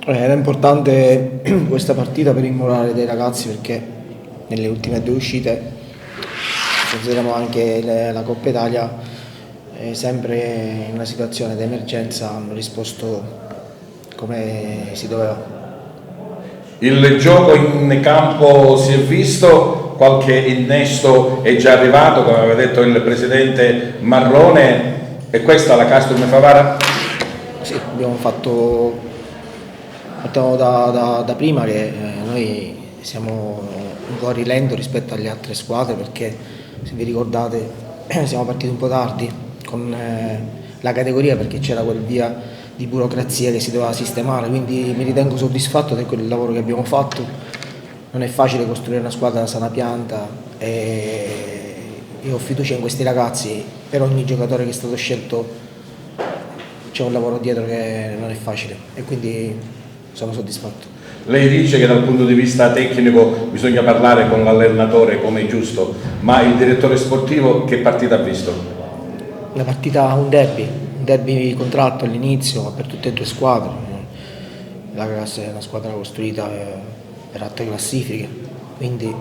Era importante questa partita per il morale dei ragazzi perché nelle ultime due uscite, consideriamo anche la Coppa Italia, sempre in una situazione di emergenza hanno risposto come si doveva. Il gioco in campo si è visto, qualche innesto è già arrivato, come aveva detto il presidente Marrone, e questa la Castrum Favara? Sì, abbiamo fatto partiamo da prima che noi siamo un po' a rilento rispetto alle altre squadre perché se vi ricordate siamo partiti un po' tardi con la categoria perché c'era quel via di burocrazia che si doveva sistemare, quindi mi ritengo soddisfatto di quel lavoro che abbiamo fatto. Non è facile costruire una squadra da sana pianta e io ho fiducia in questi ragazzi, per ogni giocatore che è stato scelto c'è un lavoro dietro che non è facile e quindi sono soddisfatto. Lei dice che dal punto di vista tecnico bisogna parlare con l'allenatore come è giusto, ma il direttore sportivo che partita ha visto? Una partita, un derby contratto all'inizio per tutte e due squadre. La Grasse è una squadra costruita per altre classifiche, quindi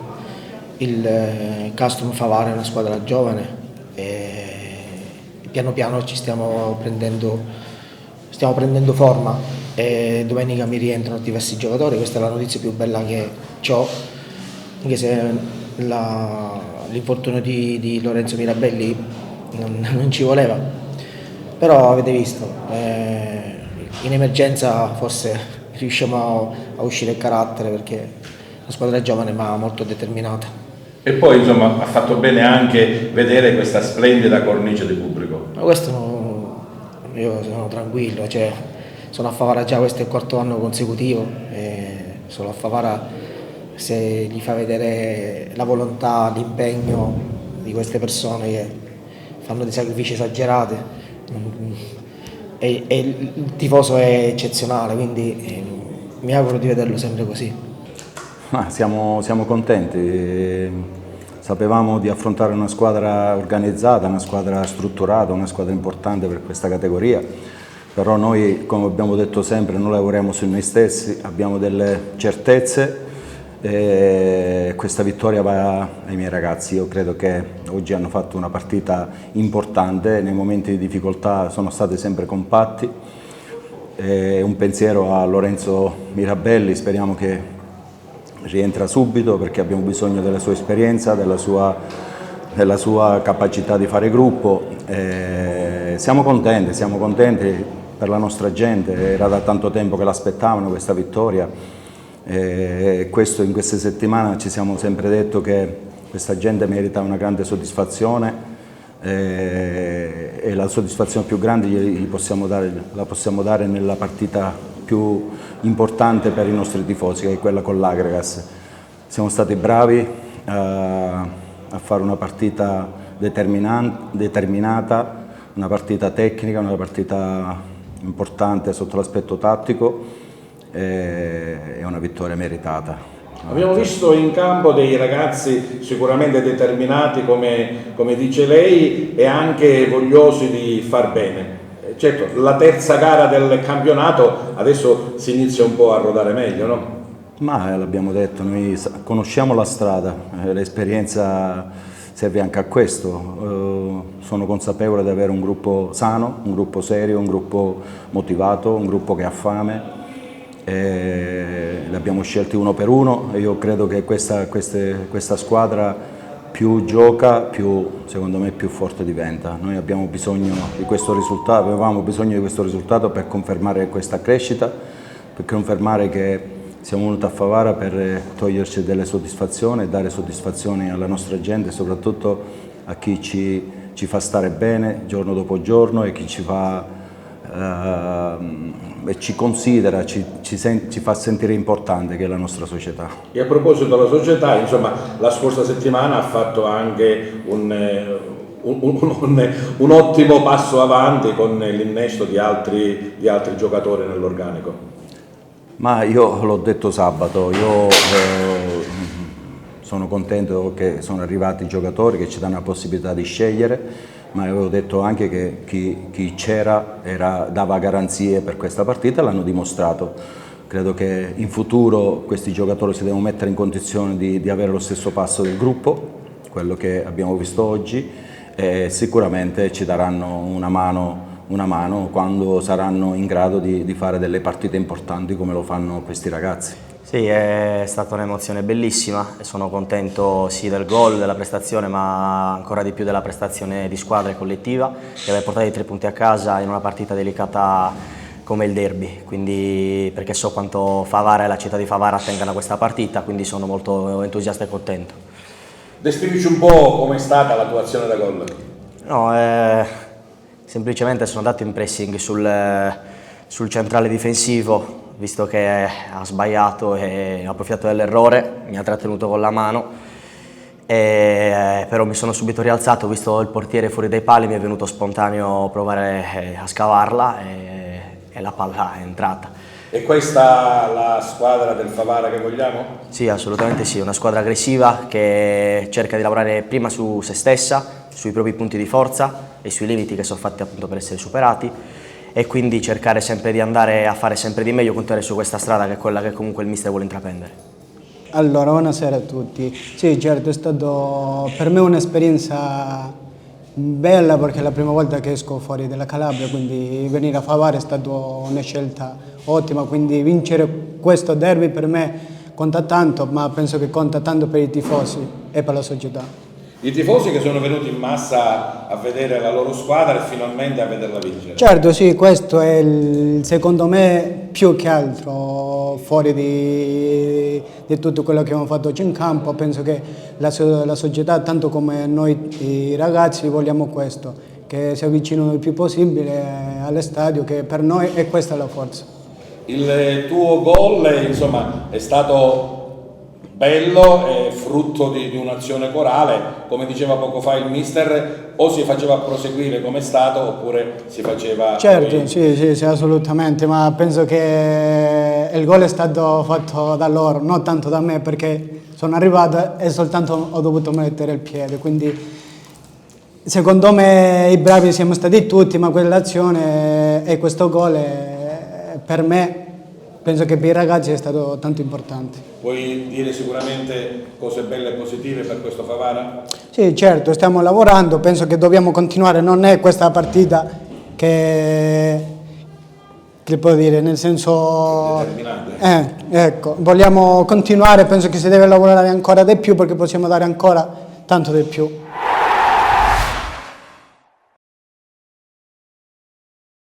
il Castrum Favara è una squadra giovane e piano piano stiamo prendendo forma e domenica mi rientrano diversi giocatori, questa è la notizia più bella che ho, anche se l'infortunio di Lorenzo Mirabelli non ci voleva, però avete visto, in emergenza forse riusciamo a uscire il carattere perché è una squadra giovane ma molto determinata. E poi insomma ha fatto bene anche vedere questa splendida cornice di pubblico. Ma questo io sono tranquillo, cioè, sono a Favara già, questo è il quarto anno consecutivo e sono a Favara se gli fa vedere la volontà, l'impegno di queste persone che fanno dei sacrifici esagerati e il tifoso è eccezionale, quindi mi auguro di vederlo sempre così. Siamo contenti, sapevamo di affrontare una squadra organizzata, una squadra strutturata, una squadra importante per questa categoria, però noi, come abbiamo detto sempre, non lavoriamo su noi stessi, abbiamo delle certezze e questa vittoria va ai miei ragazzi. Io credo che oggi hanno fatto una partita importante, nei momenti di difficoltà sono stati sempre compatti. Un pensiero a Lorenzo Mirabelli, speriamo che rientra subito perché abbiamo bisogno della sua esperienza, della sua capacità di fare gruppo. Siamo contenti per la nostra gente, era da tanto tempo che l'aspettavano questa vittoria. In queste settimane ci siamo sempre detto che questa gente merita una grande soddisfazione e la soddisfazione più grande la possiamo dare nella partita più importante per i nostri tifosi, che è quella con l'Agregas. Siamo stati bravi a fare una partita determinata, una partita tecnica, una partita importante sotto l'aspetto tattico e una vittoria meritata. Abbiamo visto in campo dei ragazzi sicuramente determinati come dice lei e anche vogliosi di far bene. Certo, la terza gara del campionato adesso si inizia un po' a rodare meglio, no? Ma l'abbiamo detto, noi conosciamo la strada, l'esperienza serve anche a questo. Sono consapevole di avere un gruppo sano, un gruppo serio, un gruppo motivato, un gruppo che ha fame. Li abbiamo scelti uno per uno e io credo che questa squadra più gioca, secondo me più forte diventa. Noi abbiamo bisogno di questo risultato, avevamo bisogno di questo risultato per confermare questa crescita, per confermare che siamo venuti a Favara per toglierci delle soddisfazioni e dare soddisfazioni alla nostra gente, soprattutto a chi ci fa stare bene giorno dopo giorno e chi ci considera, ci fa sentire importante, che è la nostra società. E a proposito della società, insomma, la scorsa settimana ha fatto anche un ottimo passo avanti con l'innesto di altri giocatori nell'organico. Ma io l'ho detto sabato, sono contento che sono arrivati i giocatori che ci danno la possibilità di scegliere, ma avevo detto anche che chi c'era dava garanzie per questa partita e l'hanno dimostrato. Credo che in futuro questi giocatori si devono mettere in condizione di avere lo stesso passo del gruppo, quello che abbiamo visto oggi, e sicuramente ci daranno una mano quando saranno in grado di fare delle partite importanti come lo fanno questi ragazzi. Sì, è stata un'emozione bellissima e sono contento sì del gol, della prestazione, ma ancora di più della prestazione di squadra e collettiva, di aver portato i 3 punti a casa in una partita delicata come il derby, quindi perché so quanto Favara e la città di Favara attengano a questa partita, quindi sono molto entusiasta e contento. Descrivici un po' com'è stata la tua azione da gol. No, semplicemente sono andato in pressing sul centrale difensivo, visto che ha sbagliato e ha approfittato dell'errore, mi ha trattenuto con la mano, però mi sono subito rialzato, ho visto il portiere fuori dai pali, mi è venuto spontaneo provare a scavarla e la palla è entrata. E questa la squadra del Favara che vogliamo? Sì, assolutamente sì, una squadra aggressiva che cerca di lavorare prima su se stessa, sui propri punti di forza e sui limiti che sono fatti appunto per essere superati, e quindi cercare sempre di andare a fare sempre di meglio, continuare su questa strada che è quella che comunque il mister vuole intraprendere. Allora, buonasera a tutti. Sì, certo, è stato per me un'esperienza bella perché è la prima volta che esco fuori dalla Calabria, quindi venire a Favara è stata una scelta ottima, quindi vincere questo derby per me conta tanto, ma penso che conta tanto per i tifosi e per la società. I tifosi che sono venuti in massa a vedere la loro squadra e finalmente a vederla vincere. Certo, sì, questo è secondo me più che altro fuori di tutto quello che abbiamo fatto oggi in campo. Penso che la società, tanto come noi i ragazzi, vogliamo questo, che si avvicinino il più possibile all'estadio, che per noi è questa la forza. Il tuo gol, insomma, è stato bello, è frutto di un'azione corale, come diceva poco fa il mister, o si faceva proseguire come è stato oppure si faceva... Certo, sì, assolutamente, ma penso che il gol è stato fatto da loro, non tanto da me, perché sono arrivato e soltanto ho dovuto mettere il piede, quindi secondo me i bravi siamo stati tutti, ma quell'azione e questo gol per me, penso che per i ragazzi è stato tanto importante. Puoi dire sicuramente cose belle e positive per questo Favara? Sì, certo, stiamo lavorando, penso che dobbiamo continuare, non è questa partita che può dire, nel senso... Determinante. Ecco, vogliamo continuare, penso che si deve lavorare ancora di più perché possiamo dare ancora tanto di più.